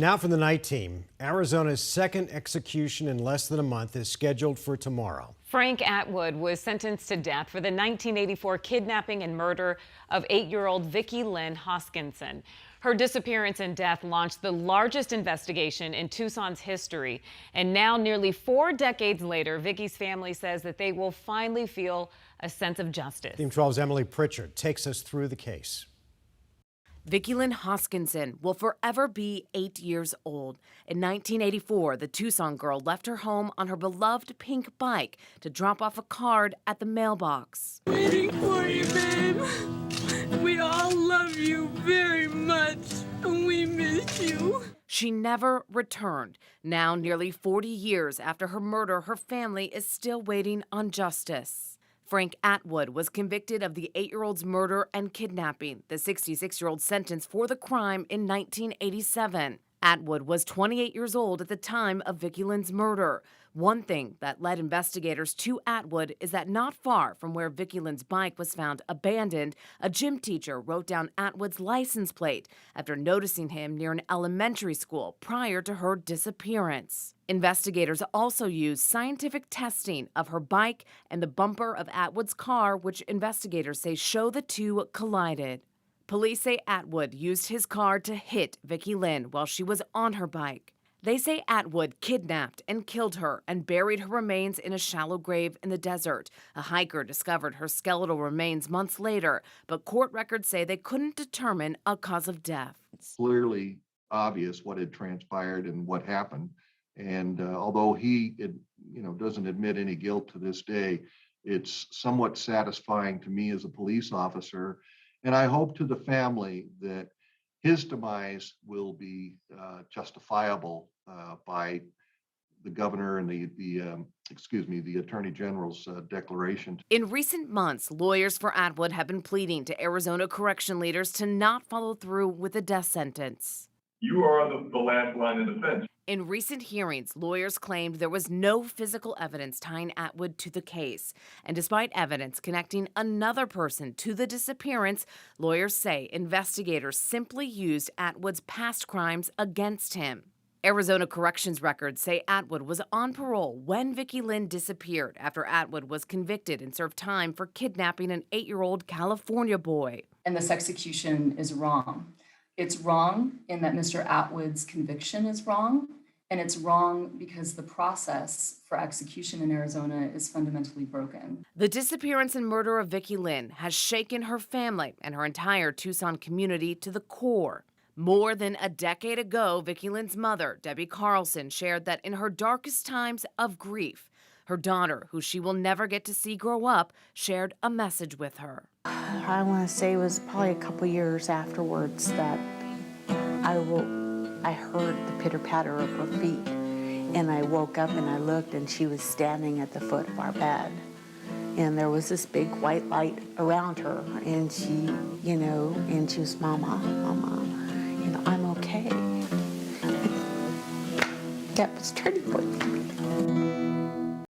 Now from the night team, Arizona's second execution in less than a month is scheduled for tomorrow. Frank Atwood was sentenced to death for the 1984 kidnapping and murder of 8-year-old Vicki Hoskinson. Her disappearance and death launched the largest investigation in Tucson's history. And now, nearly 4 decades later, Vicki's family says that they will finally feel a sense of justice. Team 12's Emily Pritchard takes us through the case. Vicki Hoskinson will forever be 8 years old. In 1984, the Tucson girl left her home on her beloved pink bike to drop off a card at the mailbox. Waiting for you, babe. We all love you very much, and we miss you. She never returned. Now, nearly 40 years after her murder, her family is still waiting on justice. Frank Atwood was convicted of the 8-year-old's murder and kidnapping, the 66-year-old sentenced for the crime in 1987. Atwood was 28 years old at the time of Vicki Lynn's murder. One thing that led investigators to Atwood is that not far from where Vicki Lynn's bike was found abandoned, a gym teacher wrote down Atwood's license plate after noticing him near an elementary school prior to her disappearance. Investigators also used scientific testing of her bike and the bumper of Atwood's car, which investigators say show the two collided. Police say Atwood used his car to hit Vicki Lynn while she was on her bike. They say Atwood kidnapped and killed her and buried her remains in a shallow grave in the desert. A hiker discovered her skeletal remains months later, but court records say they couldn't determine a cause of death. It's clearly obvious what had transpired and what happened. And although he doesn't admit any guilt to this day, it's somewhat satisfying to me as a police officer. And I hope to the family that his demise will be justifiable by the governor and the Attorney General's declaration. In recent months, lawyers for Atwood have been pleading to Arizona correction leaders to not follow through with a death sentence. You are the last line of defense. In recent hearings, lawyers claimed there was no physical evidence tying Atwood to the case. And despite evidence connecting another person to the disappearance, lawyers say investigators simply used Atwood's past crimes against him. Arizona corrections records say Atwood was on parole when Vicki Lynn disappeared after Atwood was convicted and served time for kidnapping an 8-year-old California boy. And this execution is wrong. It's wrong in that Mr. Atwood's conviction is wrong, and it's wrong because the process for execution in Arizona is fundamentally broken. The disappearance and murder of Vicki Lynn has shaken her family and her entire Tucson community to the core. More than a decade ago, Vicki Lynn's mother, Debbie Carlson, shared that in her darkest times of grief, her daughter, who she will never get to see grow up, shared a message with her. I want to say it was probably a couple years afterwards that I heard the pitter-patter of her feet, and I woke up and I looked, and she was standing at the foot of our bed, and there was this big white light around her, and she was, Mama, I'm okay. That was turning point for me.